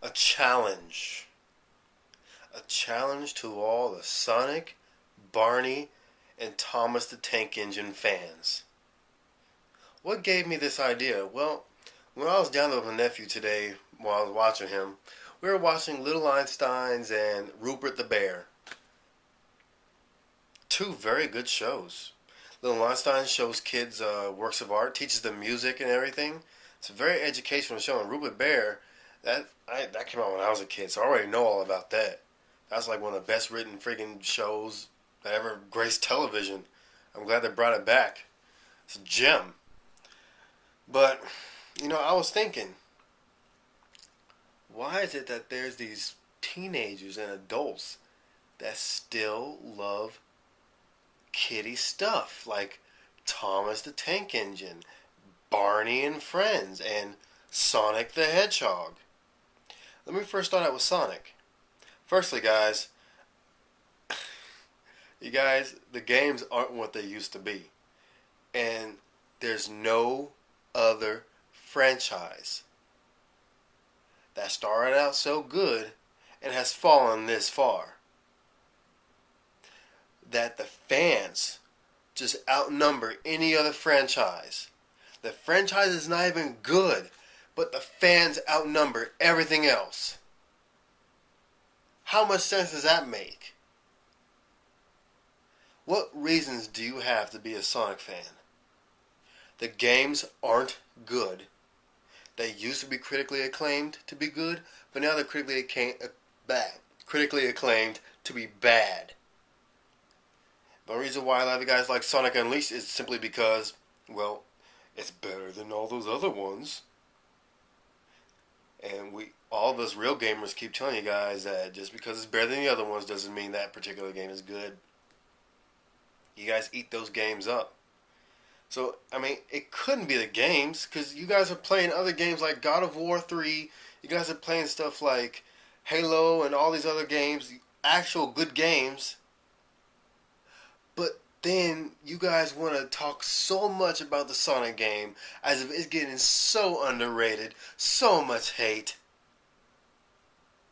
a challenge. A challenge to all the Sonic, Barney, and Thomas the Tank Engine fans. What gave me this idea? Well, when I was down there with my nephew today while I was watching him, we were watching Little Einsteins and Rupert the Bear. Two very good shows. Little Einstein shows kids works of art, teaches them music and everything. It's a very educational show. And Rupert Bear, that came out when I was a kid, so I already know all about that. That's like one of the best written freaking shows that ever graced television. I'm glad they brought it back. It's a gem. But, I was thinking, why is it that there's these teenagers and adults that still love kiddie stuff like Thomas the Tank Engine, Barney and Friends, and Sonic the Hedgehog? Let me first start out with Sonic. Firstly, guys, the games aren't what they used to be. And there's no other franchise that started out so good and has fallen this far. That the fans just outnumber any other franchise. The franchise is not even good, but the fans outnumber everything else. How much sense does that make? What reasons do you have to be a Sonic fan? The games aren't good. They used to be critically acclaimed to be good, but now they're critically acclaimed to be bad. The reason why a lot of you guys like Sonic Unleashed is simply because, well, it's better than all those other ones. And all of us real gamers keep telling you guys that just because it's better than the other ones doesn't mean that particular game is good. You guys eat those games up. So, it couldn't be the games, because you guys are playing other games like God of War 3. You guys are playing stuff like Halo and all these other games, actual good games. But then you guys want to talk so much about the Sonic game as if it's getting so underrated, so much hate,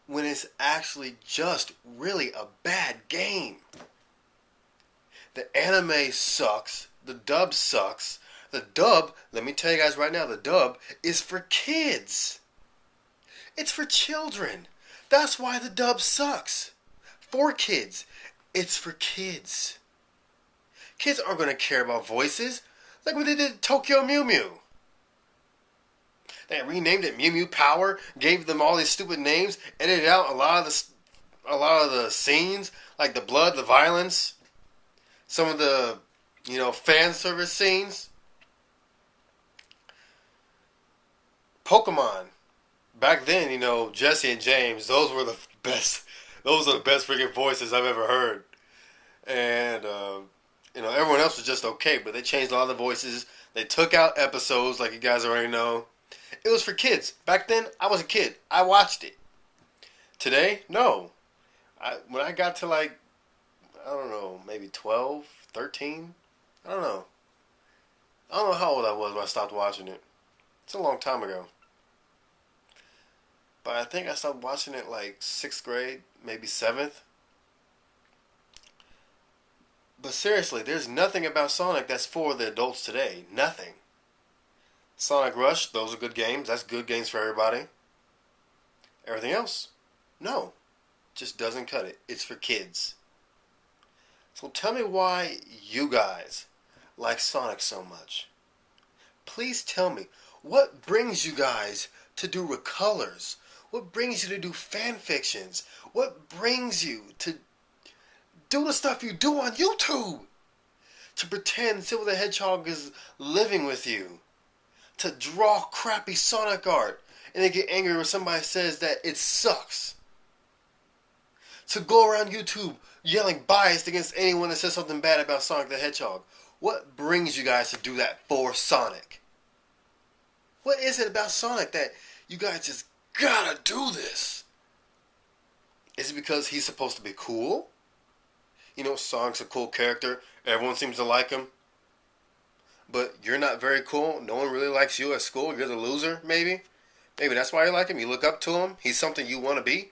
when it's actually just really a bad game. The anime sucks. The dub sucks. The dub, let me tell you guys right now, the dub is for kids. It's for children. That's why the dub sucks. For kids. It's for kids. Kids aren't going to care about voices like when they did Tokyo Mew Mew. They renamed it Mew Mew Power, gave them all these stupid names, edited out a lot of the scenes, like the blood, the violence, some of the fan service scenes. Pokemon. Back then, Jesse and James, those are the best freaking voices I've ever heard. And, everyone else was just okay, but they changed a lot of the voices. They took out episodes, like you guys already know. It was for kids. Back then, I was a kid. I watched it. Today, no. When I got to maybe 12, 13, I don't know how old I was when I stopped watching it. It's a long time ago. But I think I stopped watching it like 6th grade, maybe 7th. But seriously, there's nothing about Sonic that's for the adults today. Nothing. Sonic Rush, those are good games. That's good games for everybody. Everything else, no. Just doesn't cut it. It's for kids. So tell me why you guys like Sonic so much. Please tell me, what brings you guys to do recolors? What brings you to do fan fictions? What brings you to do the stuff you do on YouTube? To pretend Silver the Hedgehog is living with you? To draw crappy Sonic art and then get angry when somebody says that it sucks? To go around YouTube yelling biased against anyone that says something bad about Sonic the Hedgehog? What brings you guys to do that for Sonic? What is it about Sonic that you guys just gotta do this? Is it because he's supposed to be cool? Sonic's a cool character. Everyone seems to like him. But you're not very cool. No one really likes you at school. You're the loser, maybe. Maybe that's why you like him. You look up to him. He's something you want to be.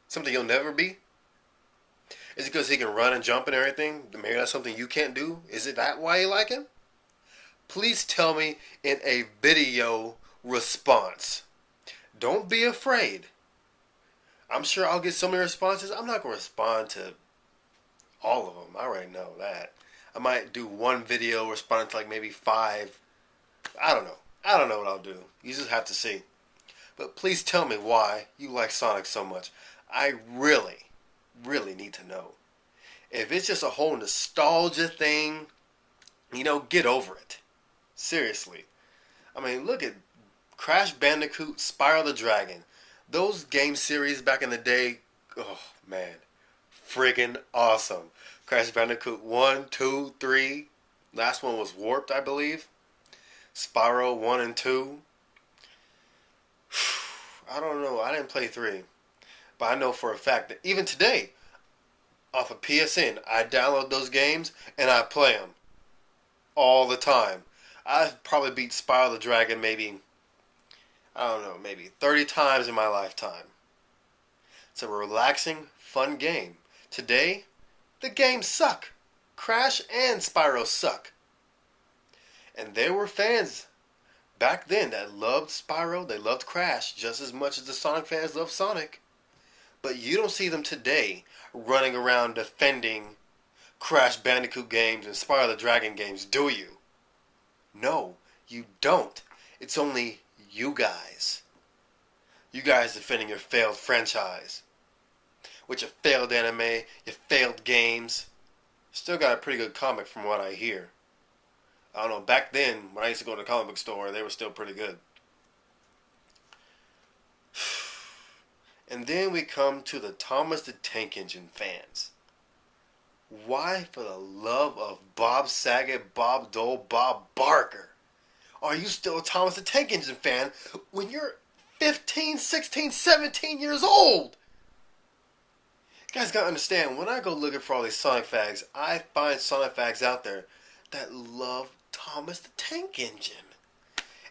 Something you'll never be. Is it because he can run and jump and everything? Maybe that's something you can't do. Is it that why you like him? Please tell me in a video response. Don't be afraid. I'm sure I'll get so many responses. I'm not going to respond to all of them. I already know that. I might do one video responding to like maybe 5. I don't know. I don't know what I'll do. You just have to see. But please tell me why you like Sonic so much. I really, really need to know. If it's just a whole nostalgia thing, get over it. Seriously. I mean, look at Crash Bandicoot, Spyro the Dragon. Those game series back in the day, oh man, friggin' awesome. Crash Bandicoot 1, 2, 3. Last one was Warped, I believe. Spyro 1 and 2. I don't know. I didn't play 3. But I know for a fact that even today, off of PSN, I download those games and I play them all the time. I've probably beat Spyro the Dragon maybe 30 times in my lifetime. It's a relaxing, fun game. Today, the games suck. Crash and Spyro suck. And there were fans back then that loved Spyro, they loved Crash just as much as the Sonic fans love Sonic. But you don't see them today running around defending Crash Bandicoot games and Spyro the Dragon games, do you? No, you don't. It's only you guys. You guys defending your failed franchise. With your failed anime, your failed games. Still got a pretty good comic from what I hear. I don't know, back then, when I used to go to the comic book store, they were still pretty good. And then we come to the Thomas the Tank Engine fans. Why, for the love of Bob Saget, Bob Dole, Bob Barker, are you still a Thomas the Tank Engine fan when you're 15, 16, 17 years old? You guys gotta understand, when I go looking for all these Sonic Fags, I find Sonic Fags out there that love Thomas the Tank Engine.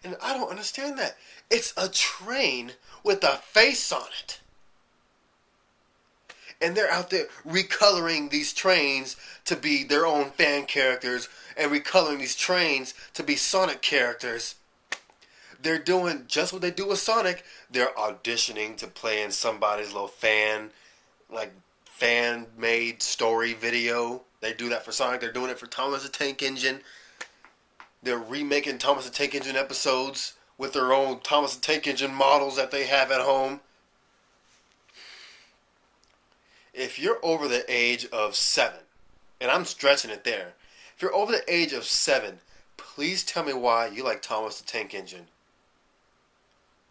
And I don't understand that. It's a train with a face on it. And they're out there recoloring these trains to be their own fan characters and recoloring these trains to be Sonic characters. They're doing just what they do with Sonic. They're auditioning to play in somebody's little fan-made story video. They do that for Sonic. They're doing it for Thomas the Tank Engine. They're remaking Thomas the Tank Engine episodes with their own Thomas the Tank Engine models that they have at home. If you're over the age of 7, and I'm stretching it there, if you're over the age of 7, please tell me why you like Thomas the Tank Engine.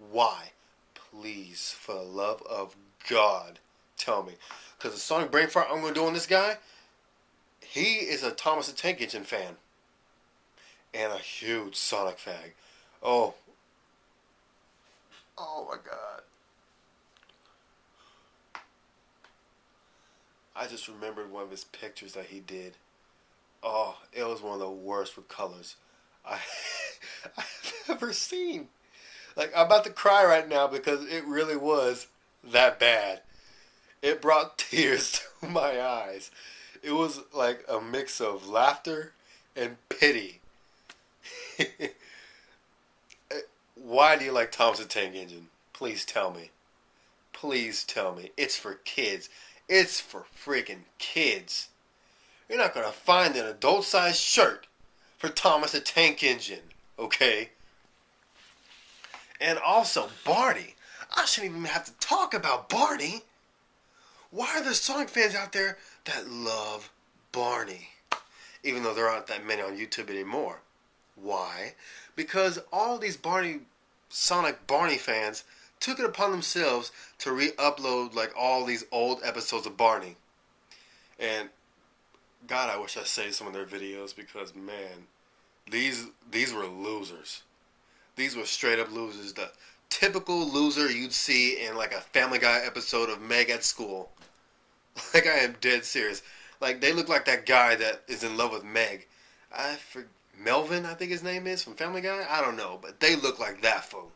Why? Please, for the love of God, tell me. Because the Sonic BrainFart I'm going to do on this guy, he is a Thomas the Tank Engine fan. And a huge Sonic fag. Oh my God. I just remembered one of his pictures that he did. Oh, it was one of the worst with colors I've ever seen. Like, I'm about to cry right now because it really was that bad. It brought tears to my eyes. It was like a mix of laughter and pity. Why do you like Thomas the Tank Engine? Please tell me. Please tell me. It's for kids. It's for freaking kids. You're not going to find an adult-sized shirt for Thomas the Tank Engine, okay? And also, Barney. I shouldn't even have to talk about Barney. Why are there Sonic fans out there that love Barney? Even though there aren't that many on YouTube anymore. Why? Because all these Sonic Barney fans took it upon themselves to re-upload like all these old episodes of Barney. And God, I wish I saved some of their videos because, man, these were losers. These were straight up losers. The typical loser you'd see in like a Family Guy episode of Meg at School. Like, I am dead serious. Like, they look like that guy that is in love with Meg. Melvin, I think his name is, from Family Guy? I don't know, but they look like that fool.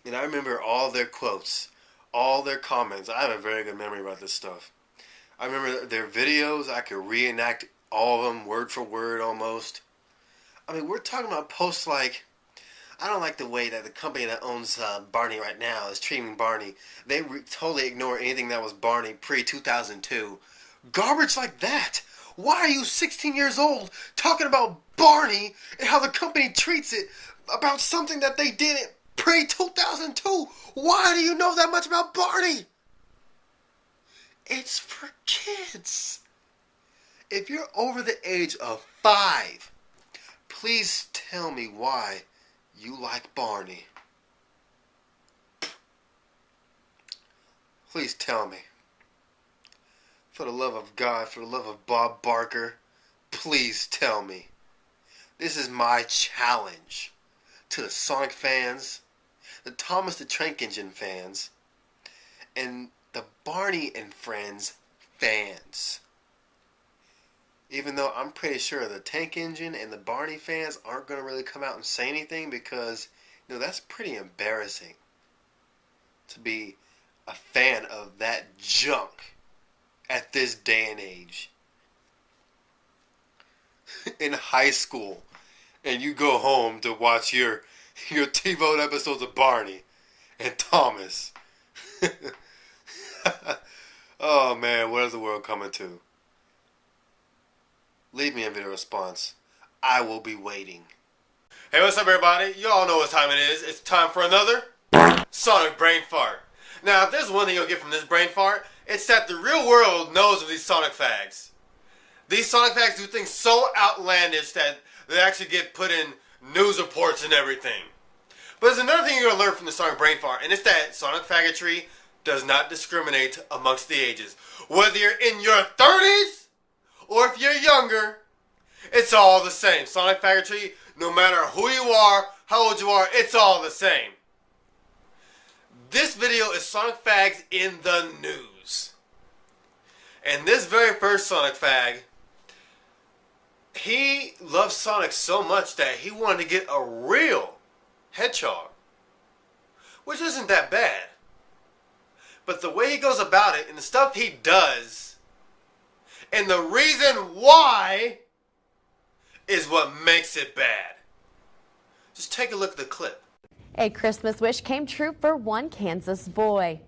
And I remember all their quotes, all their comments. I have a very good memory about this stuff. I remember their videos. I could reenact all of them word for word almost. I mean, we're talking about posts like, I don't like the way that the company that owns Barney right now is treating Barney. They totally ignore anything that was Barney pre-2002. Garbage like that. Why are you 16 years old talking about Barney and how the company treats it about something that they did pre-2002? Why do you know that much about Barney? It's for kids. If you're over the age of 5, please tell me why you like Barney. Please tell me. For the love of God, for the love of Bob Barker, please tell me. This is my challenge to the Sonic fans, the Thomas the Tank Engine fans, and the Barney and Friends fans. Even though I'm pretty sure the Tank Engine and the Barney fans aren't going to really come out and say anything because, you know, that's pretty embarrassing to be a fan of that junk at this day and age. In high school, and you go home to watch your TiVo episodes of Barney and Thomas. Oh man, what is the world coming to? Leave me a video response. I will be waiting. Hey, what's up everybody? You all know what time it is. It's time for another Sonic BrainFart. Now, if there's one thing you'll get from this brain fart, it's that the real world knows of these Sonic Fags. These Sonic Fags do things so outlandish that they actually get put in news reports and everything. But there's another thing you're going to learn from the Sonic BrainFart, and it's that Sonic faggotry does not discriminate amongst the ages. Whether you're in your 30s or if you're younger, it's all the same. Sonic faggotry, no matter who you are, how old you are, it's all the same. This video is Sonic Fags in the news. And this very first Sonic Fag, he loves Sonic so much that he wanted to get a real hedgehog. Which isn't that bad. But the way he goes about it and the stuff he does and the reason why is what makes it bad. Just take a look at the clip. A Christmas wish came true for one Kansas boy.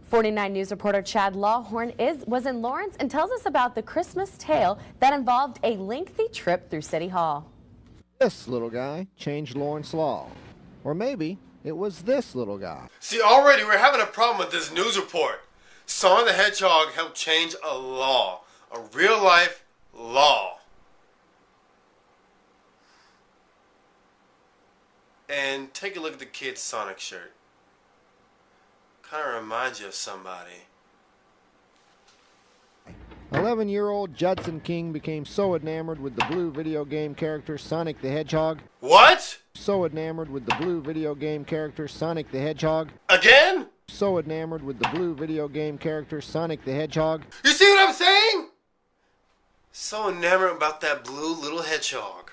49 News reporter Chad Lawhorn was in Lawrence and tells us about the Christmas tale that involved a lengthy trip through City Hall. This little guy changed Lawrence law. Or maybe it was this little guy. See, already we're having a problem with this news report. Sonic the Hedgehog helped change a law. A real life law. And take a look at the kid's Sonic shirt. Kind of reminds you of somebody. 11-year-old Judson King became so enamored with the blue video game character Sonic the Hedgehog. What? So enamored with the blue video game character Sonic the Hedgehog. Again? So enamored with the blue video game character Sonic the Hedgehog. You see what I'm saying? So enamored about that blue little hedgehog.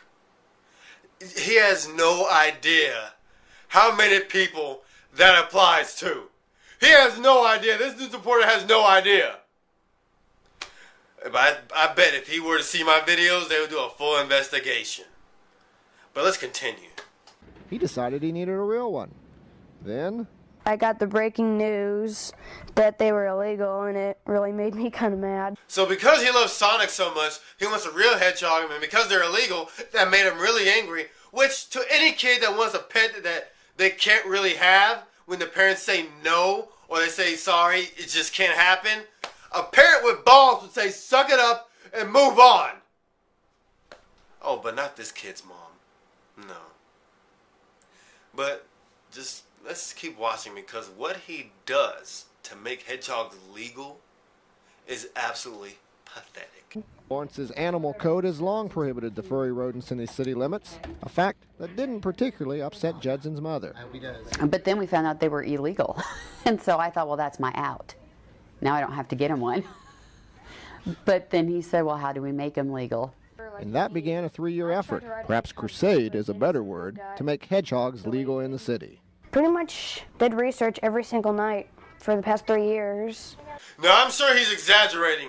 He has no idea how many people that applies to. He has no idea. This news reporter has no idea. But I bet if he were to see my videos, they would do a full investigation. But let's continue. He decided he needed a real one. Then I got the breaking news that they were illegal, and it really made me kind of mad. So because he loves Sonic so much, he wants a real hedgehog, and because they're illegal, that made him really angry. Which, to any kid that wants a pet that they can't really have, when the parents say no, or they say sorry, it just can't happen, a parent with balls would say suck it up and move on. Oh, but not this kid's mom. No. But just let's keep watching, because what he does to make hedgehogs legal is absolutely pathetic. Lawrence's animal code has long prohibited the furry rodents in the city limits, a fact that didn't particularly upset Judson's mother. But then we found out they were illegal, and so I thought, well, that's my out. Now I don't have to get him one. But then he said, well, how do we make them legal? And that began a 3-year effort, perhaps crusade is a better word, to make hedgehogs legal in the city. pretty much did research every single night for the past 3 years. Now, I'm sure he's exaggerating.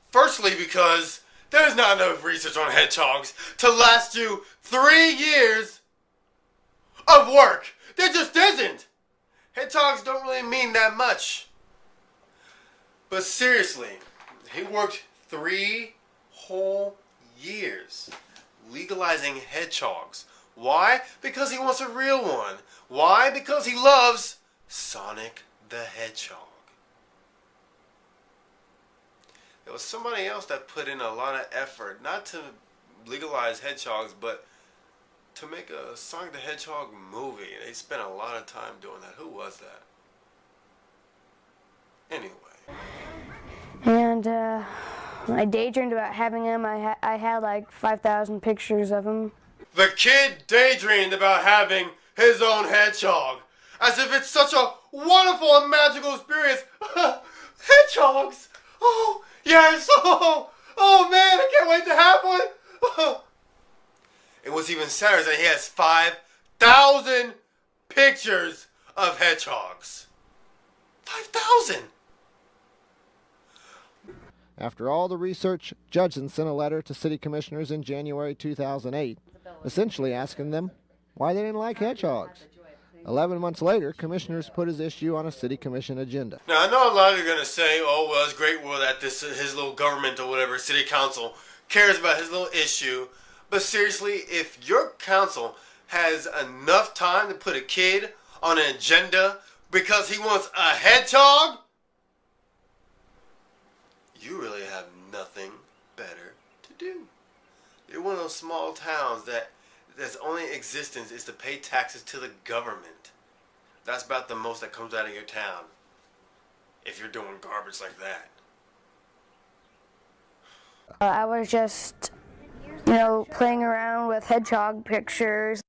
Firstly, because there's not enough research on hedgehogs to last you 3 years of work. There just isn't. Hedgehogs don't really mean that much. But seriously, he worked 3 whole years legalizing hedgehogs. Why? Because he wants a real one. Why? Because he loves Sonic the Hedgehog. There was somebody else that put in a lot of effort, not to legalize hedgehogs, but to make a Sonic the Hedgehog movie. They spent a lot of time doing that. Who was that? Anyway. And I daydreamed about having him. I had like 5,000 pictures of him. The kid daydreamed about having his own hedgehog. As if it's such a wonderful and magical experience. Hedgehogs! Oh, yes! Oh man, I can't wait to have one! And what's even sadder is that he has 5,000 pictures of hedgehogs. 5,000! After all the research, Judson sent a letter to city commissioners in January 2008, essentially asking them why they didn't like hedgehogs. 11 months later, commissioners put his issue on a city commission agenda. Now, I know a lot of you are going to say, oh, well, it's great that his little government or whatever, city council, cares about his little issue. But seriously, if your council has enough time to put a kid on an agenda because he wants a hedgehog, you really have nothing better to do. You're one of those small towns that's only existence is to pay taxes to the government. That's about the most that comes out of your town if you're doing garbage like that. I was just, playing around with hedgehog pictures.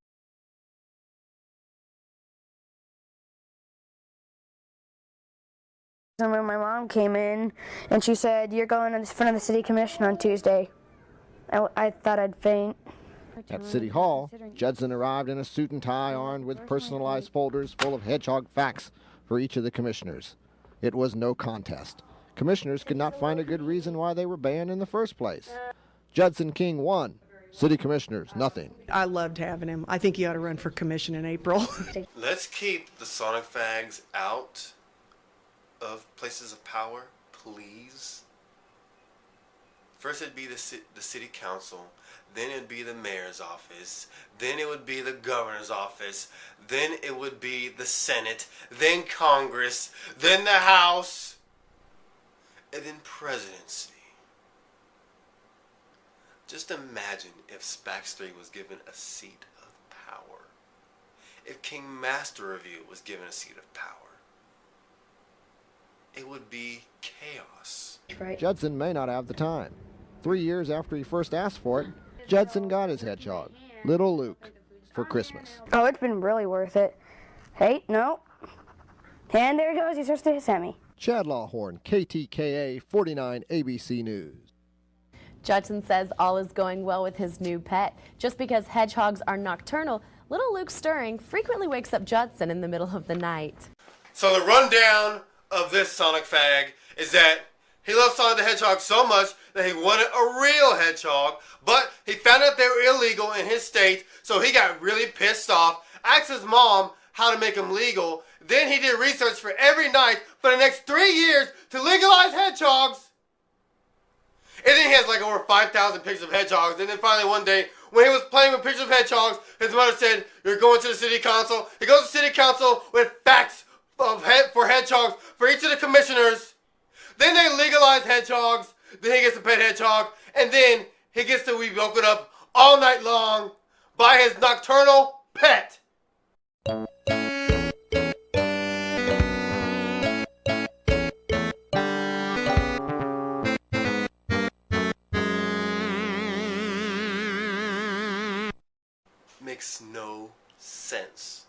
And when my mom came in and she said, "You're going in front of the city commission on Tuesday," I thought I'd faint. At City Hall, Judson arrived in a suit and tie armed with personalized folders full of hedgehog facts for each of the commissioners. It was no contest. Commissioners could not find a good reason why they were banned in the first place. Judson King won. City commissioners, nothing. I loved having him. I think he ought to run for commission in April. Let's keep the Sonic Fags out of places of power, please. First it'd be the city council, then it'd be the mayor's office, then it would be the governor's office, then it would be the Senate, then Congress, then the House, and then presidency. Just imagine if Spax 3 was given a seat of power. If King Master Review was given a seat of power. It would be chaos. Judson may not have the time. 3 years after he first asked for it, Judson got his hedgehog, Little Luke, for Christmas. Oh, it's been really worth it. Hey, no. And there he goes. He starts to hiss at me. Chad Lawhorn, KTKA 49 ABC News. Judson says all is going well with his new pet. Just because hedgehogs are nocturnal, little Luke Stirring frequently wakes up Judson in the middle of the night. So the rundown of this Sonic Fag is that he loves Sonic the Hedgehog so much that he wanted a real hedgehog, but he found out they were illegal in his state, so he got really pissed off, asked his mom how to make them legal, then he did research for every night for the next 3 years to legalize hedgehogs, and then he has like over 5,000 pictures of hedgehogs, and then finally one day, when he was playing with pictures of hedgehogs, his mother said, "You're going to the city council." He goes to the city council with facts for hedgehogs for each of the commissioners. Then they legalize hedgehogs. Then he gets a pet hedgehog. And then he gets to be woken up all night long by his nocturnal pet. Makes no sense.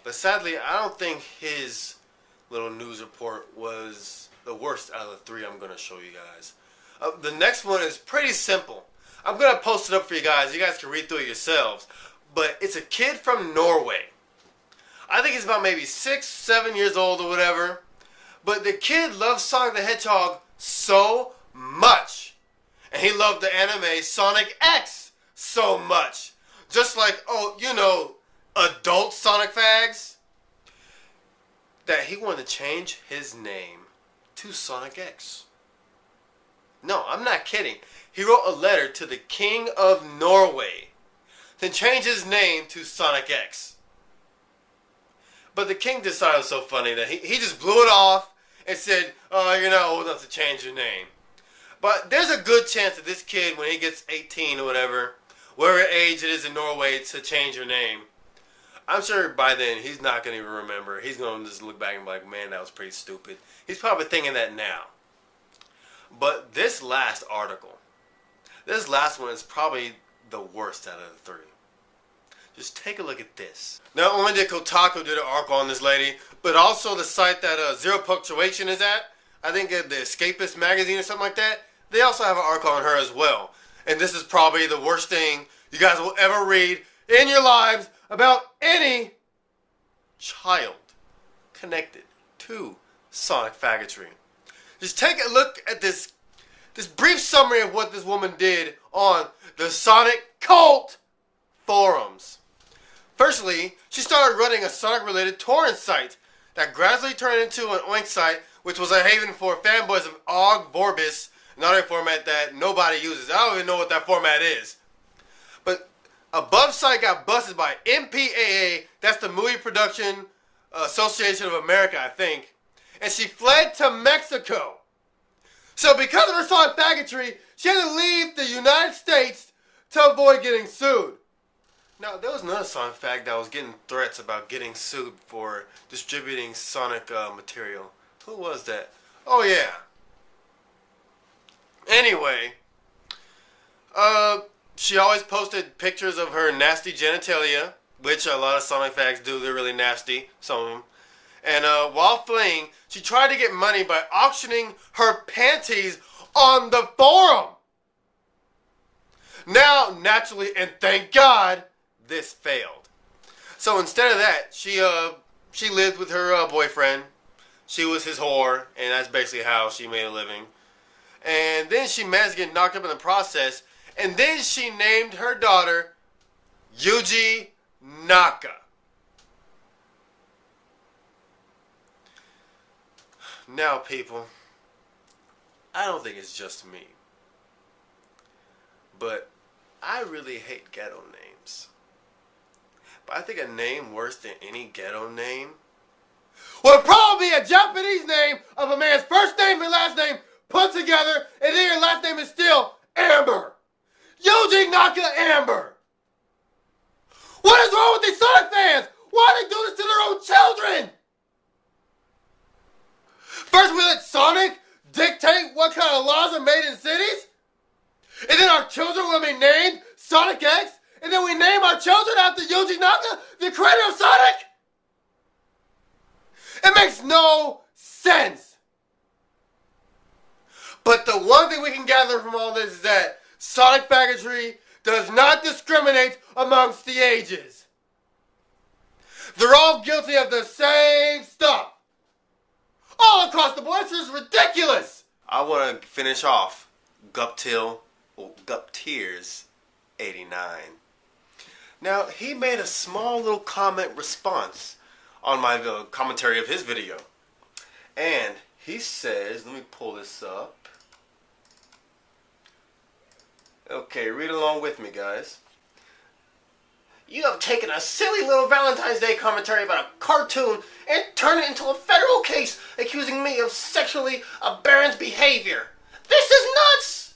But sadly, I don't think his little news report was the worst out of the 3 I'm going to show you guys. The next one is pretty simple. I'm going to post it up for you guys. You guys can read through it yourselves. But it's a kid from Norway I think he's about maybe 6, 7 years old or whatever. But the kid loves Sonic the Hedgehog so much. And he loved the anime Sonic X so much. Just like, oh, you know, adult Sonic Fags. That he wanted to change his name to Sonic X. No, I'm not kidding. He wrote a letter to the King of Norway to change his name to Sonic X. But the king decided it was so funny that he just blew it off and said, oh, you're not old enough to change your name. But there's a good chance that this kid, when he gets 18 or whatever, whatever age it is in Norway to change your name, I'm sure by then he's not going to even remember. He's going to just look back and be like, man, that was pretty stupid. He's probably thinking that now. But this last article, this last one is probably the worst out of the three. Just take a look at this. Not only did Kotaku do the article on this lady, but also the site that Zero Punctuation is at, I think the Escapist magazine or something like that, they also have an article on her as well. And this is probably the worst thing you guys will ever read in your lives about any child connected to Sonic faggotry. Just take a look at this brief summary of what this woman did on the Sonic Cult forums. Firstly, she started running a Sonic-related torrent site that gradually turned into an oink site, which was a haven for fanboys of OGG Vorbis, another format that nobody uses. I don't even know what that format is. But above site got busted by MPAA, that's the Movie Production Association of America, I think. And she fled to Mexico. So because of her Sonic faggotry, she had to leave the United States to avoid getting sued. Now, there was another Sonic fag that was getting threats about getting sued for distributing Sonic material. Who was that? Oh, yeah. Anyway, she always posted pictures of her nasty genitalia, which a lot of Sonic fags do. They're really nasty, some of them. And while fleeing, she tried to get money by auctioning her panties on the forum. Now, naturally, and thank God, this failed. So instead of that, she lived with her boyfriend. She was his whore, and that's basically how she made a living. And then she managed to get knocked up in the process, and then she named her daughter Yuji Naka. Now, people, I don't think it's just me, but I really hate ghetto names. But I think a name worse than any ghetto name would probably be a Japanese name of a man's first name and last name put together, and then your last name is still Amber. Yuji Naka Amber. What is wrong with these Sonic fans? Why do they do this to their own children? First we let Sonic dictate what kind of laws are made in cities, and then our children will be named Sonic X, and then we name our children after Yuji Naka, the creator of Sonic? It makes no sense. But the one thing we can gather from all this is that Sonic faggotry does not discriminate amongst the ages. They're all guilty of the same stuff. All across the board. This is ridiculous. I want to finish off Guptears 89. Now, he made a small little comment response on my commentary of his video. And he says, let me pull this up. Okay, read along with me, guys. You have taken a silly little Valentine's Day commentary about a cartoon and turned it into a federal case accusing me of sexually aberrant behavior. This is nuts!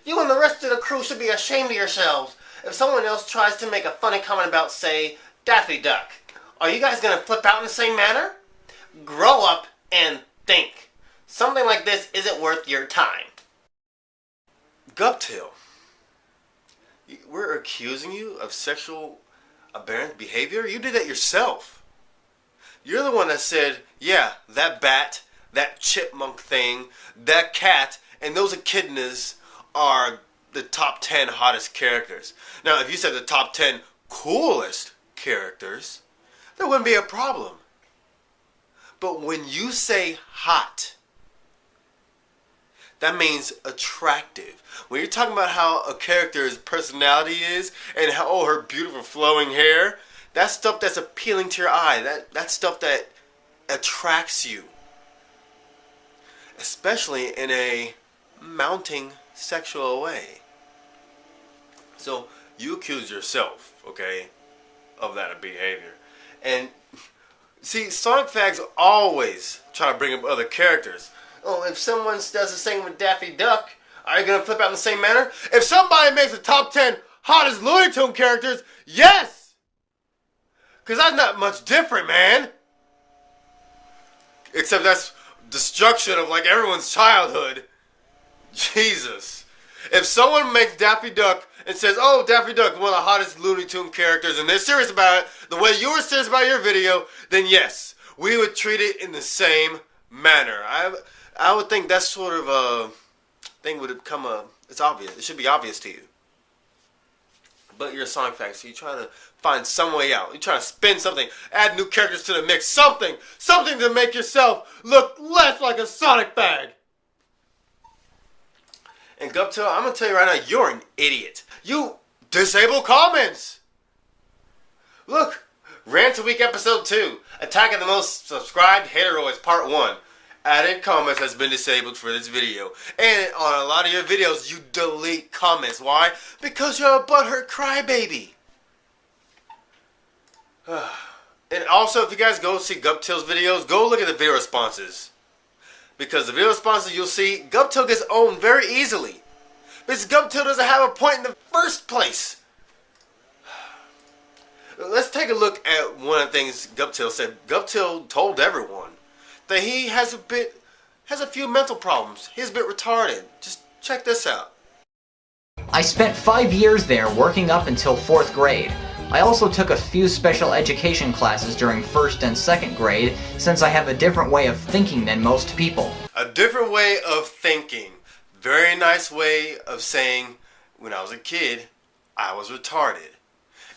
You and the rest of the crew should be ashamed of yourselves. If someone else tries to make a funny comment about, say, Daffy Duck, are you guys going to flip out in the same manner? Grow up and think. Something like this isn't worth your time. Guptail, we're accusing you of sexual aberrant behavior? You did that yourself. You're the one that said, yeah, that bat, that chipmunk thing, that cat, and those echidnas are the top 10 hottest characters. Now, if you said the top 10 coolest characters, there wouldn't be a problem. But when you say hot, that means attractive. When you're talking about how a character's personality is and how, oh, her beautiful flowing hair, that's stuff that's appealing to your eye. That's stuff that attracts you. Especially in a mounting sexual way. So you accuse yourself, okay, of that behavior. And see, Sonic Fags always try to bring up other characters. Oh, if someone does the same with Daffy Duck, are you going to flip out in the same manner? If somebody makes the top 10 hottest Looney Tune characters, yes! Because that's not much different, man. Except that's destruction of like everyone's childhood. Jesus. If someone makes Daffy Duck and says, oh, Daffy Duck, one of the hottest Looney Tune characters, and they're serious about it, the way you were serious about your video, then yes, we would treat it in the same manner. I would think that sort of a thing would come it's obvious. It should be obvious to you. But you're a Sonic fan, so you try to find some way out. You try to spin something, add new characters to the mix, something to make yourself look less like a Sonic bag. And Guptail, I'm going to tell you right now, you're an idiot. You disable comments. Look, Rant a Week Episode 2, Attacking the Most Subscribed Hateroids Part 1. Added comments has been disabled for this video. And on a lot of your videos, you delete comments. Why? Because you're a butthurt crybaby. And also, if you guys go see Guptail's videos, go look at the video responses. Because the video responses you'll see, Guptail gets owned very easily. Because Guptail doesn't have a point in the first place. Let's take a look at one of the things Guptail said. Guptail told everyone that he has a few mental problems. He's a bit retarded. Just check this out. I spent 5 years there working up until 4th grade. I also took a few special education classes during 1st and 2nd grade since I have a different way of thinking than most people. A different way of thinking. Very nice way of saying, when I was a kid, I was retarded.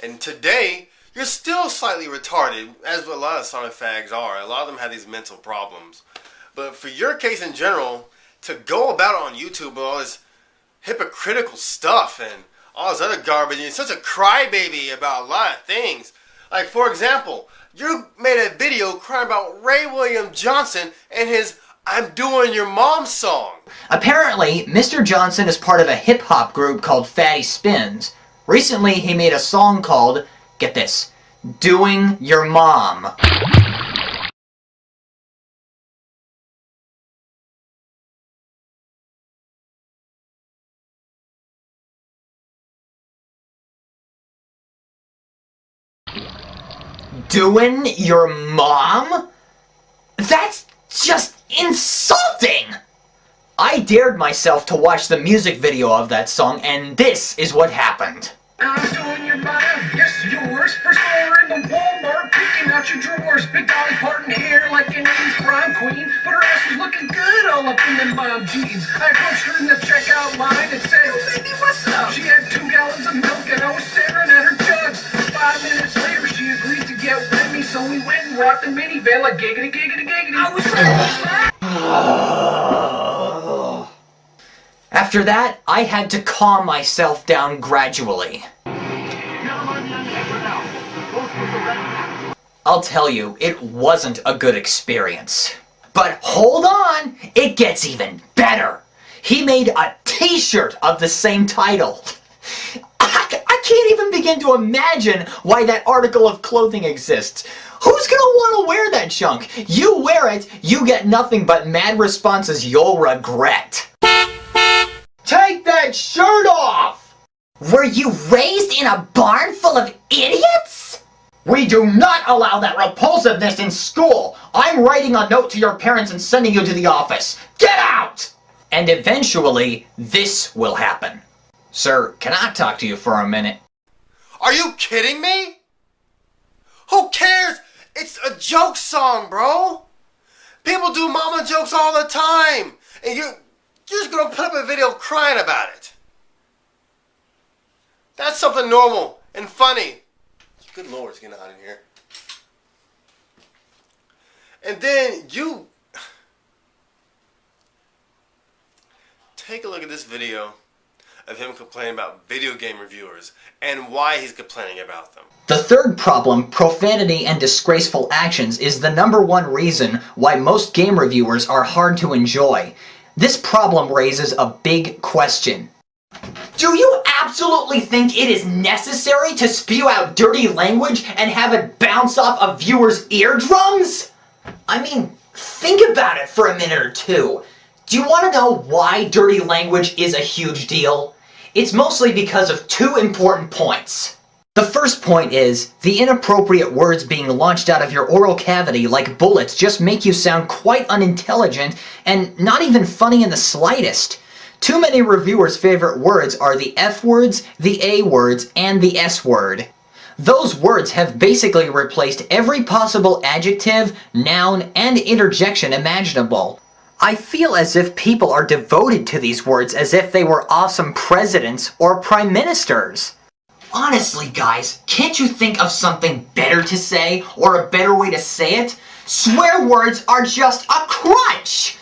And today, you're still slightly retarded, as a lot of Sonic Fags are. A lot of them have these mental problems. But for your case in general, to go about on YouTube with all this hypocritical stuff and all this other garbage, and you're such a crybaby about a lot of things. Like, for example, you made a video crying about Ray William Johnson and his I'm Doing Your Mom song. Apparently, Mr. Johnson is part of a hip-hop group called Fatty Spins. Recently, he made a song called, get this, Doing Your Mom. Doing your mom? That's just insulting! I dared myself to watch the music video of that song, and this is what happened. I'm doing your mom, yes, yours. First floor in the Walmart, picking out your drawers. Big Dolly Parton hair like an 80s prom queen. But her ass was looking good all up in them mom jeans. I approached her in the checkout line and said, oh, baby, what's up? She had 2 gallons of milk and I was staring at her jugs. 5 minutes later, she agreed to get with me, so we went and rocked the minivan like giggity, giggity, giggity. I was ready. After that, I had to calm myself down gradually. I'll tell you, it wasn't a good experience. But hold on, it gets even better. He made a t-shirt of the same title. I can't even begin to imagine why that article of clothing exists. Who's gonna want to wear that junk? You wear it, you get nothing but mad responses you'll regret. Take that shirt off! Were you raised in a barn full of idiots? We do not allow that repulsiveness in school! I'm writing a note to your parents and sending you to the office. Get out! And eventually, this will happen. Sir, can I talk to you for a minute? Are you kidding me? Who cares? It's a joke song, bro. People do mama jokes all the time. And you're just going to put up a video crying about it. That's something normal and funny. Good Lord, it's getting hot in here. And then you take a look at this video of him complaining about video game reviewers and why he's complaining about them. The third problem, profanity and disgraceful actions, is the #1 reason why most game reviewers are hard to enjoy. This problem raises a big question. Do you absolutely think it is necessary to spew out dirty language and have it bounce off a viewer's eardrums? I mean, think about it for a minute or two. Do you want to know why dirty language is a huge deal? It's mostly because of 2 important points. The first point is, the inappropriate words being launched out of your oral cavity like bullets just make you sound quite unintelligent and not even funny in the slightest. Too many reviewers' favorite words are the F words, the A words, and the S word. Those words have basically replaced every possible adjective, noun, and interjection imaginable. I feel as if people are devoted to these words as if they were awesome presidents or prime ministers. Honestly, guys, can't you think of something better to say, or a better way to say it? Swear words are just a crunch!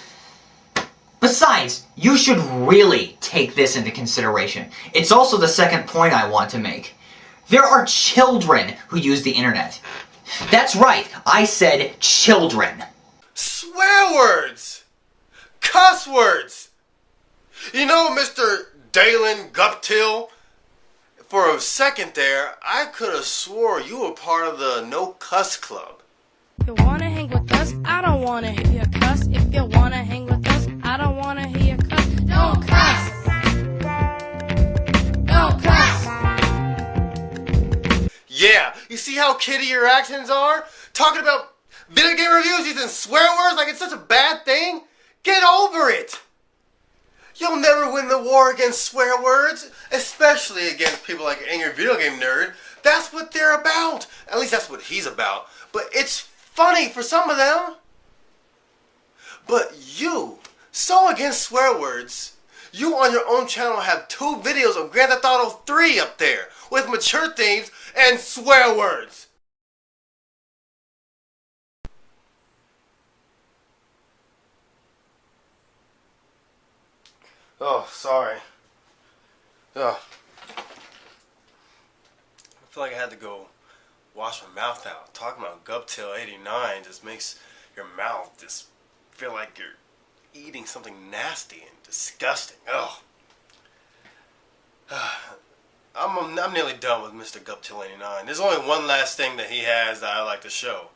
Besides, you should really take this into consideration. It's also the second point I want to make. There are children who use the internet. That's right, I said children. Swear words! Cuss words! You know, Mr. Dalen Guptill, for a second there, I could have swore you were part of the No Cuss Club. If you wanna hang with us, I don't wanna hear you cuss. If you wanna hang with us, I don't wanna hear you cuss. Don't cuss! Don't cuss! Yeah, you see how kiddie your actions are? Talking about video game reviews using swear words like it's such a bad thing? Get over it! You'll never win the war against swear words, especially against people like Angry Video Game Nerd. That's what they're about. At least that's what he's about. But it's funny for some of them. But you, so against swear words, you on your own channel have 2 videos of Grand Theft Auto 3 up there with mature themes and swear words. Oh, sorry. Ugh. I feel like I had to go wash my mouth out. Talking about Guptill89 just makes your mouth just feel like you're eating something nasty and disgusting. Ugh. I'm nearly done with Mr. Guptill89. There's only one last thing that he has that I like to show.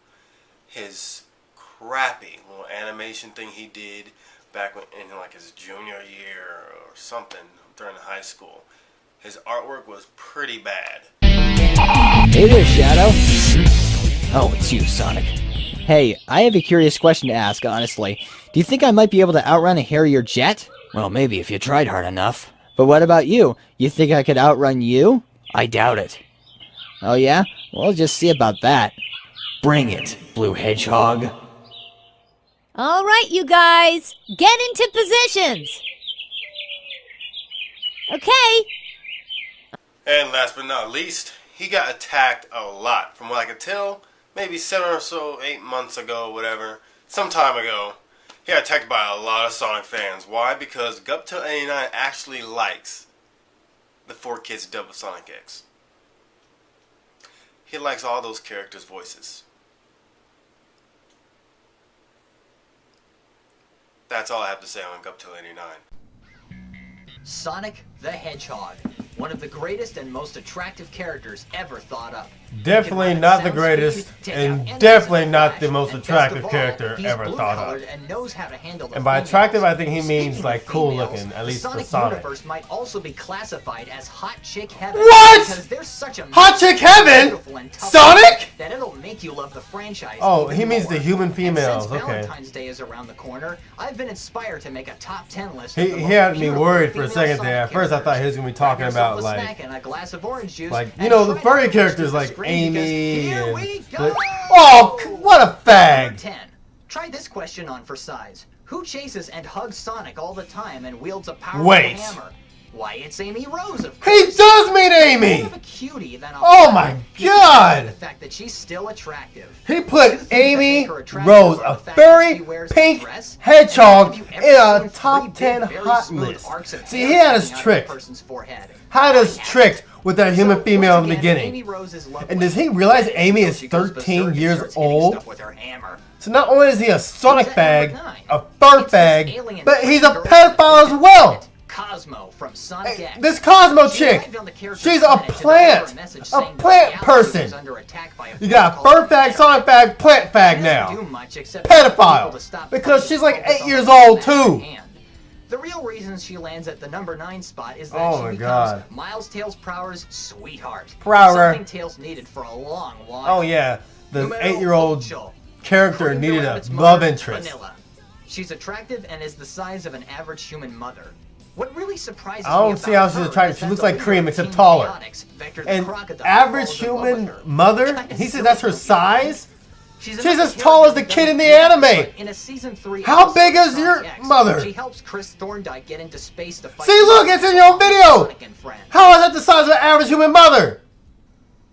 His crappy little animation thing he did back in like his junior year or something during high school. His artwork was pretty bad. Hey there, Shadow. Oh, it's you, Sonic. Hey, I have a curious question to ask, honestly. Do you think I might be able to outrun a Harrier jet? Well, maybe if you tried hard enough. But what about you? You think I could outrun you? I doubt it. Oh yeah? Well, just see about that. Bring it, Blue Hedgehog. All right, you guys, get into positions. Okay. And last but not least, he got attacked a lot. From what I could tell, maybe 7 or so, 8 months ago, whatever, some time ago, he got attacked by a lot of Sonic fans. Why? Because Guptill89 actually likes the 4Kids dubbed with Sonic X. He likes all those characters' voices. That's all I have to say on Guptill89. Sonic the Hedgehog, one of the greatest and most attractive characters ever thought up. Definitely not the greatest, and definitely not the most attractive character ever thought of. And by attractive, I think he means like cool looking, at least for Sonic. Universe might also be classified as Hot Chick Heaven. What? Because there's such a Hot Chick Heaven? Sonic? That it'll make you love the franchise. Oh, he means the human females. Since Okay. Valentine's Day is around the corner, I've been inspired to make a top 10 list. He had me worried for a second there. At first, I thought he was gonna be talking about like you know, the furry characters like Amy and oh, what a fag! 10. Try this question on for size. Who chases and hugs Sonic all the time and wields a powerful hammer? Why, it's Amy Rose, of He course. does mean Amy! More of a cutie than a Oh my God! The fact that she's still attractive. He put Amy Rose, a furry pink hedgehog, in a top 10 hot list. See, he had us tricked. Had us tricked with that human female in the beginning. And does he realize Amy is 13 years old? So not only is he a Sonic fag, a fur fag, but he's a pedophile as well. Cosmo from Sonic X. This Cosmo chick, she's a plant person. You got fur fag, Sonic fag, plant fag now. Pedophile. Because she's like 8 years old too. The real reason she lands at the number 9 spot is that she becomes Miles Tails Prower's sweetheart. Something Tails needed for a long while. Oh yeah, the 8-year-old character needed a love interest. Vanilla. She's attractive and is the size of an average human mother. What really surprises me I don't see how she's attractive. She looks like Cream except taller. And average human mother? He says that's her size? She's as tall as the kid in the anime. In a season 3 how big is your mother? She helps Chris Thorndike get into space to fight. See, look, it's in your video. How is that the size of an average human mother?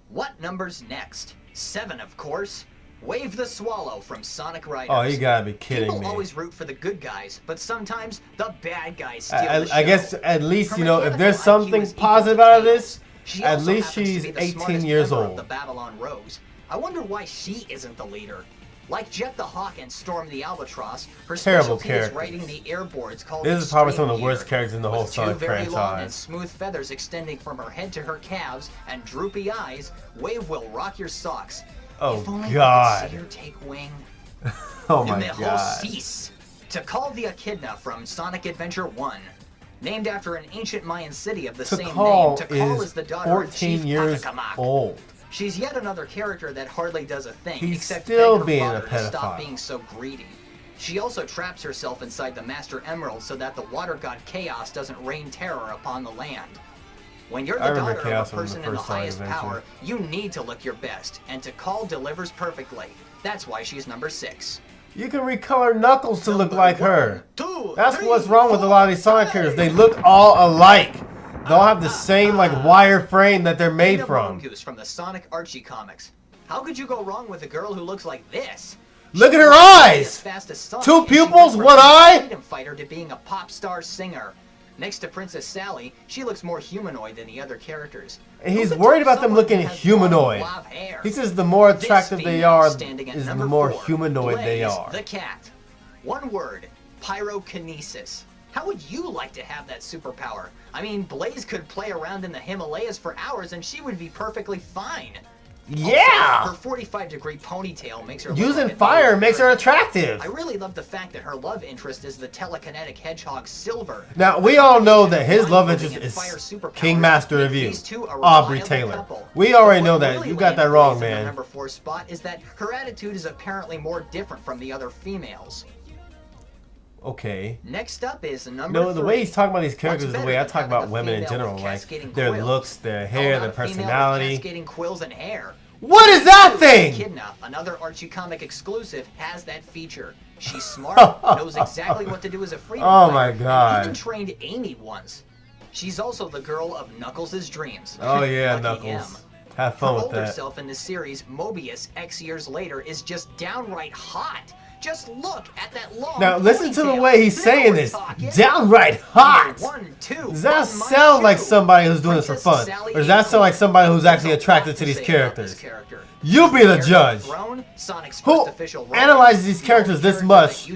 What number's next? 7, of course. Wave the Swallow from Sonic Riders. Oh, you gotta be kidding me. People always root for the good guys, but sometimes the bad guys steal the show. I guess at least, you know, if there's something positive out of this, at least she's 18 years old. The Babylon Rose. I wonder why she isn't the leader. Like Jet the Hawk and Storm the Albatross, her specialty is writing the airboards called This is probably some of the worst characters in the whole Sonic franchise. Long and smooth feathers extending from her head to her calves and droopy eyes, Wave will rock your socks. Oh if only God! See her take wing. Oh my God! Cease. To call the Echidna from Sonic Adventure 1, named after an ancient Mayan city of the same name. Tikal is the daughter of Chief 14 years old. She's yet another character that hardly does a thing He's except still beg her being a father to stop pedophile. being so greedy. She also traps herself inside the Master Emerald so that the water god Chaos doesn't rain terror upon the land. When you're the daughter of a person in the highest power, you need to look your best, and Tikal delivers perfectly. That's why she's number 6. You can recolor Knuckles to look like her. That's what's wrong with a lot of these Sonic characters. They look all alike. They all have the same like wire frame that they're made from. Mongoose from the Sonic Archie comics. How could you go wrong with a girl who looks like this? Look at her eyes! 2 pupils, 1 eye? Freedom fighter to being a pop star singer. Next to Princess Sally, she looks more humanoid than the other characters. And he's worried about them looking humanoid. He says the more attractive they are, is the more humanoid they are. The cat. One word, pyrokinesis. How would you like to have that superpower? I mean, Blaze could play around in the Himalayas for hours and she would be perfectly fine. Yeah! Also, her 45-degree ponytail makes her using fire makes her attractive. I really love the fact that her love interest is the telekinetic hedgehog Silver. Now, we all know that his love interest is King Master Review, Aubrey Taylor. We already know that. You got that wrong, man. The number 4 spot is that her attitude is apparently more different from the other females. Okay. Next up is number 3. No, the way he's talking about these characters is the way I talk about women in general, like their looks, their hair, their personality. Cascading quills and hair. What is that thing? Echidna, another Archie comic exclusive, has that feature. She's smart, knows exactly what to do as a freedom fighter. Oh my God. And even trained Amy once. She's also the girl of Knuckles' dreams. Oh yeah, Knuckles. Have fun with that. Her older self in the series, Mobius, X years later, is just downright hot. Just look at that long Now listen to the way he's saying this. Downright hot. Does that sound like somebody who's doing this for fun? Or does that sound like somebody who's actually attracted to these characters? You be the judge. Who analyzes these characters this much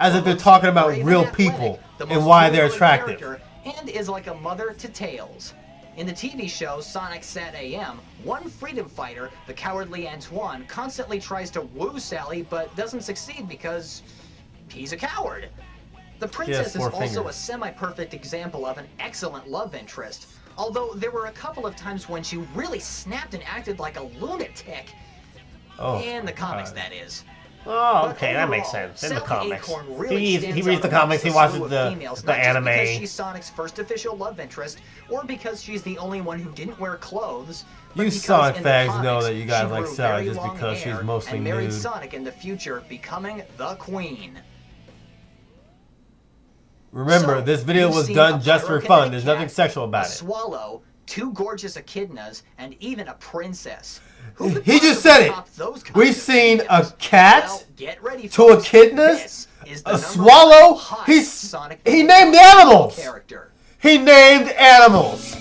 as if they're talking about real people and why they're attractive? And is like a mother to Tails. In the TV show Sonic Sat AM, one freedom fighter, the cowardly Antoine, constantly tries to woo Sally but doesn't succeed because he's a coward. The princess is also a semi-perfect example of an excellent love interest, although there were a couple of times when she really snapped and acted like a lunatic. In the comics, that is. Oh, okay, that makes sense. In the comics. He reads the comics, he watches the anime. Because she's Sonic's first official love interest, or because she's the only one who didn't wear clothes. You Sonic fags know that you guys like Sally just because she's mostly and married nude. Sonic in the future, becoming the queen. Remember, So, this video you've was seen done a just for pyrokinetic fun. There's cat, nothing sexual a about it. swallow, 2 gorgeous echidnas, and even a princess. Who could He just possibly said it. top those kinds We've of seen a videos? cat, Well, get ready, 2 folks. echidnas, This is the a number swallow. 1 hot Sonic He the named Hedgehog animals. character. He named animals.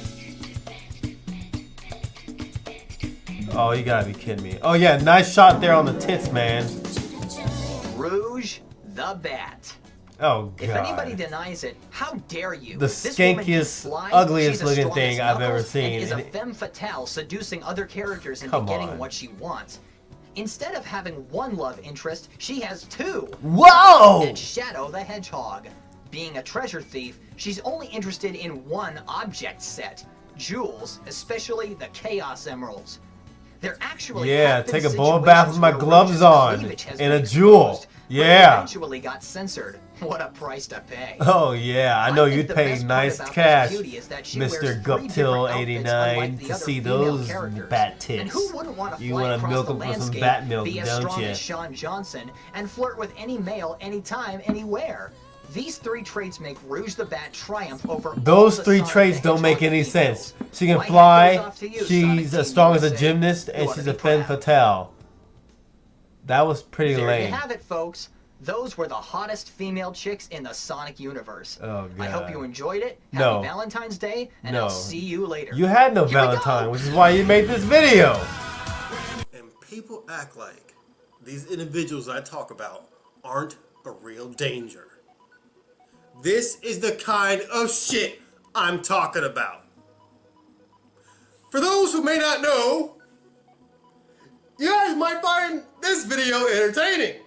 Oh, you gotta be kidding me. Oh yeah, nice shot there on the tits, man. Rouge the Bat. Oh god. If anybody denies it, how dare you? The This woman can skankiest, fly, ugliest she's as looking strong thing as I've ever Knuckles, seen. And is a And it- femme fatale seducing other characters into Come getting on. what she wants. Instead of having 1 love interest, she has 2. Whoa! And Shadow the Hedgehog. Being a treasure thief, she's only interested in 1 object set. Jewels, especially the Chaos Emeralds. There actually Yeah, have been take a bowl bath with situations my where gloves Rouge's on cleavage has and been a jewel. exposed, but it Yeah. eventually got censored. What a price to pay. Oh yeah, I know think you'd the pay best part nice about cash, this beauty is that she wears 3 Mr. different outfits, Guptil89, unlike the to other see female those characters. bat And tits. who wouldn't want to You fly want to across milk the them for some landscape, bat milk, be as don't strong you? as Sean Johnson, and flirt with any male, anytime, anywhere? These 3 traits make Rouge the Bat triumph over all Those the 3 Sonic traits the don't make Hedgehog any females. sense. She can My hat fly, goes off to you, she's Sonic as Team strong as a USA. gymnast, You and ought to she's be a femme proud. fatale. That was pretty There lame. you have it, folks. Those were the hottest female chicks in the Sonic universe. Oh, I hope God. you enjoyed it. Happy No. Valentine's Day, and No. I'll see you later. You had no Here we go. Valentine, which is why you made this video. And people act like these individuals I talk about aren't a real danger. This is the kind of shit I'm talking about. For those who may not know, you guys might find this video entertaining.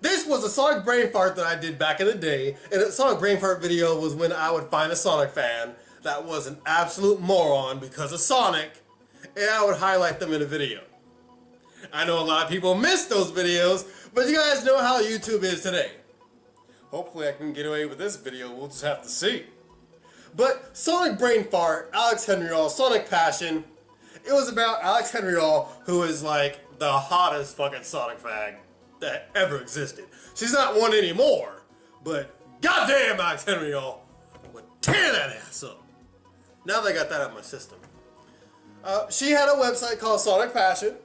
This was a Sonic BrainFart that I did back in the day, and a Sonic BrainFart video was when I would find a Sonic fan that was an absolute moron because of Sonic, and I would highlight them in a video. I know a lot of people miss those videos, but you guys know how YouTube is today. Hopefully I can get away with this video, we'll just have to see. But Sonic BrainFart, Alex Henryall, Sonic Passion, it was about Alex Henryall, who is like the hottest fucking Sonic fag that ever existed. She's not one anymore, but goddamn Alex Henryall would tear that ass up. Now they got that out of my system. She had a website called Sonic Passion,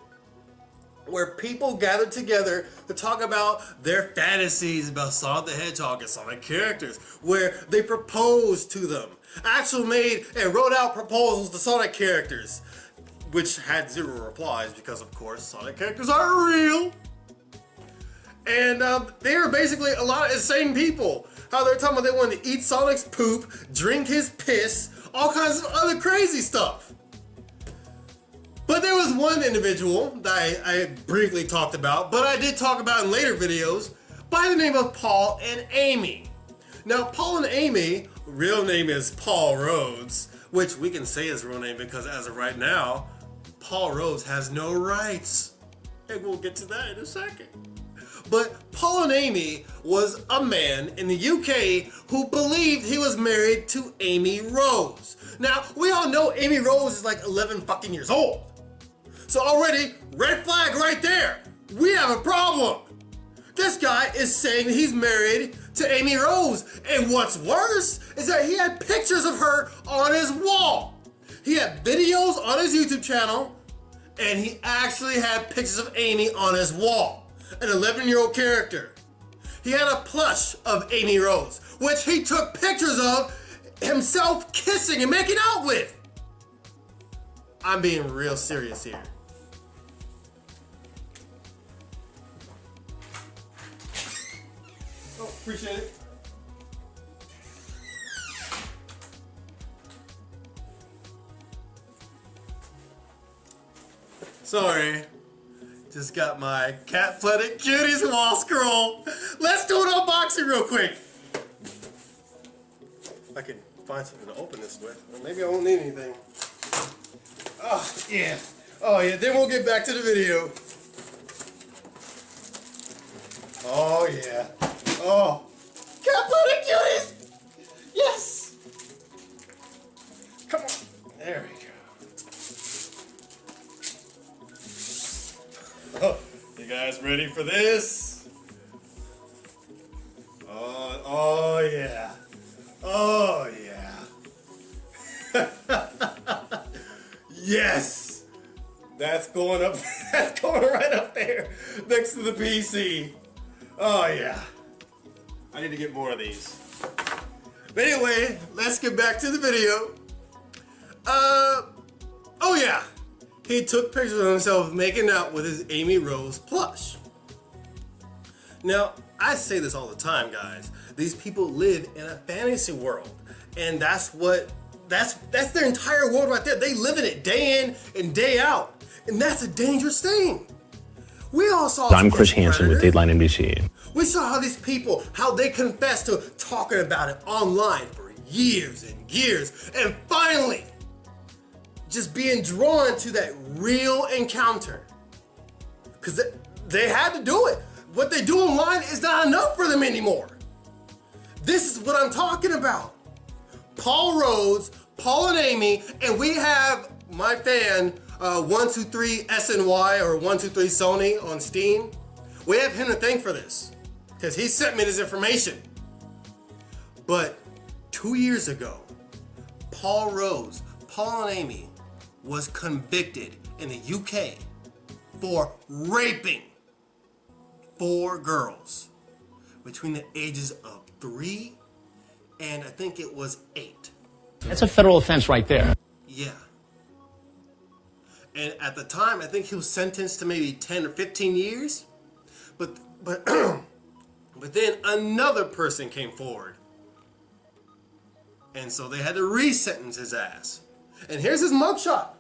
where people gathered together to talk about their fantasies about Sonic the Hedgehog and Sonic characters, where they proposed to them, actually made and wrote out proposals to Sonic characters, which had 0 replies because, of course, Sonic characters are real. And they were basically a lot of insane people. How they're talking about they wanted to eat Sonic's poop, drink his piss, all kinds of other crazy stuff. But there was one individual that I briefly talked about, but I did talk about in later videos, by the name of Paul&Amy. Now, Paul&Amy, real name is Paul Rhodes, which we can say his real name because as of right now, Paul Rhodes has no rights. And we'll get to that in a second. But Paul&Amy was a man in the UK who believed he was married to Amy Rose. Now, we all know Amy Rose is like 11 fucking years old. So already, red flag right there. We have a problem. This guy is saying he's married to Amy Rose. And what's worse is that he had pictures of her on his wall. He had videos on his YouTube channel, and he actually had pictures of Amy on his wall. An 11-year-old character. He had a plush of Amy Rose, which he took pictures of himself kissing and making out with. I'm being real serious here. Oh, appreciate it. Sorry. Just got my Cat Planet Cuties wall scroll. Let's do an unboxing real quick. If I can find something to open this with. Or maybe I won't need anything. Oh, yeah. Oh, yeah. Then we'll get back to the video. Oh, yeah. Oh. Cat Planet Cuties! Yes! Come on. There we go. Oh, you guys ready for this? Oh yeah. Yes! That's going up, that's going right up there next to the PC. Oh yeah. I need to get more of these. But anyway, let's get back to the video. Oh yeah. He took pictures of himself making out with his Amy Rose plush. Now, I say this all the time, guys. These people live in a fantasy world. And that's their entire world right there. They live in it day in and day out. And that's a dangerous thing. We all saw I'm Chris Hansen with Dateline NBC. We saw how these people, how they confessed to talking about it online for years and years. And finally, just being drawn to that real encounter. Because they had to do it. What they do online is not enough for them anymore. This is what I'm talking about. Paul Rhodes, Paul&Amy, and we have my fan, 123SNY or 123Sony on Steam. We have him to thank for this, because he sent me this information. But 2 years ago, Paul Rhodes, Paul&Amy was convicted in the UK for raping 4 girls between the ages of 3 and I think it was 8. That's a federal offense right there. Yeah. And at the time, I think he was sentenced to maybe 10 or 15 years. But then another person came forward. And so they had to re-sentence his ass. And here's his mugshot.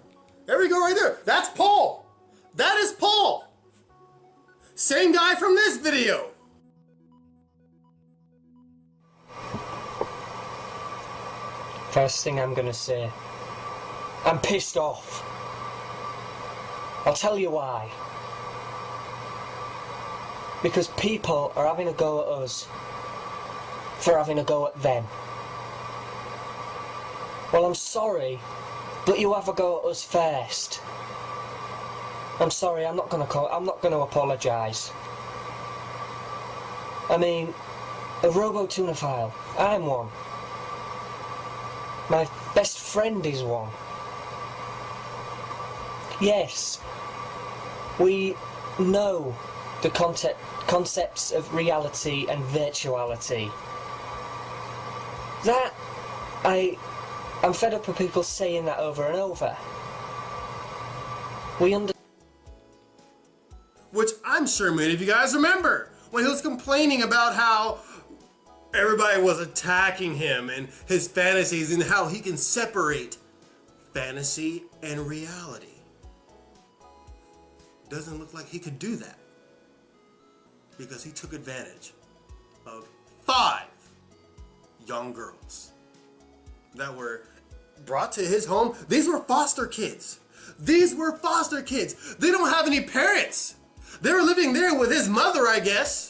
There we go right there. That's Paul. That is Paul. Same guy from this video. First thing I'm gonna say, I'm pissed off. I'll tell you why. Because people are having a go at us for having a go at them. Well, I'm sorry, but you have a go at us first. I'm sorry, I'm not gonna apologise. I mean, a robo-tunophile, I'm one. My best friend is one. Yes, we know the concepts of reality and virtuality. That, I'm fed up of people saying that over and over. Which I'm sure many of you guys remember when he was complaining about how everybody was attacking him and his fantasies and how he can separate fantasy and reality. Doesn't look like he could do that because he took advantage of 5 young girls that were brought to his home. These were foster kids. These were foster kids. They don't have any parents. They were living there with his mother, I guess.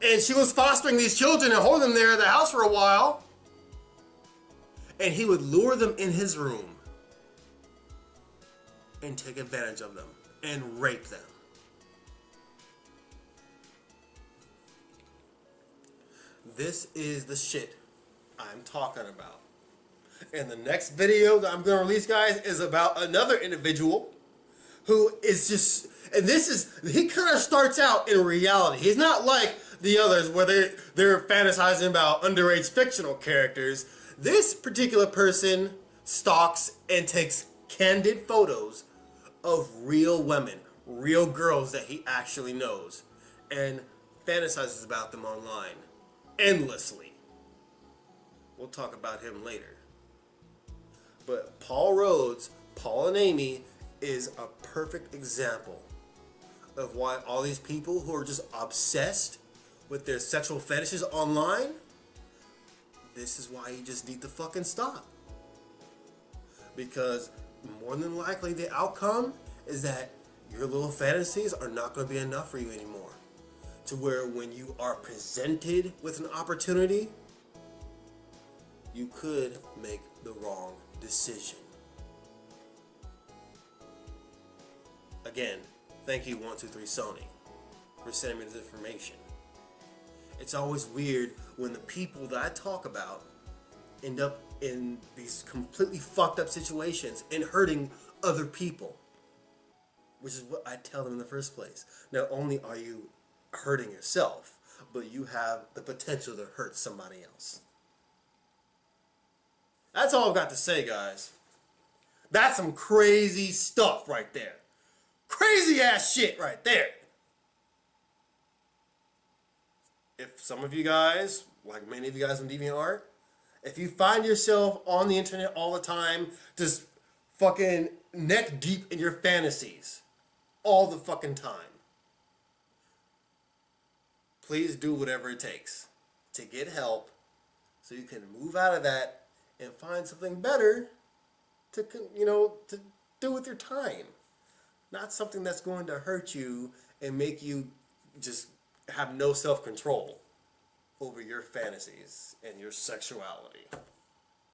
And she was fostering these children and holding them there at the house for a while. And he would lure them in his room and take advantage of them and rape them. This is the shit I'm talking about. And the next video that I'm going to release, guys, is about another individual who is just, and he kind of starts out in reality. He's not like the others where they're fantasizing about underage fictional characters. This particular person stalks and takes candid photos of real women, real girls that he actually knows, and fantasizes about them online endlessly. We'll talk about him later. But Paul Rhodes, Paul&Amy, is a perfect example of why all these people who are just obsessed with their sexual fetishes online, this is why you just need to fucking stop. Because more than likely the outcome is that your little fantasies are not going to be enough for you anymore. To where when you are presented with an opportunity, you could make the wrong decision. Again, thank you 123Sony for sending me this information. It's always weird when the people that I talk about end up in these completely fucked up situations and hurting other people. Which is what I tell them in the first place. Not only are you hurting yourself, but you have the potential to hurt somebody else. That's all I've got to say, guys. That's some crazy stuff right there. Crazy ass shit right there. If some of you guys, like many of you guys on DeviantArt, if you find yourself on the internet all the time, just fucking neck deep in your fantasies all the fucking time, please do whatever it takes to get help so you can move out of that and find something better to, to do with your time. Not something that's going to hurt you and make you just have no self-control over your fantasies and your sexuality.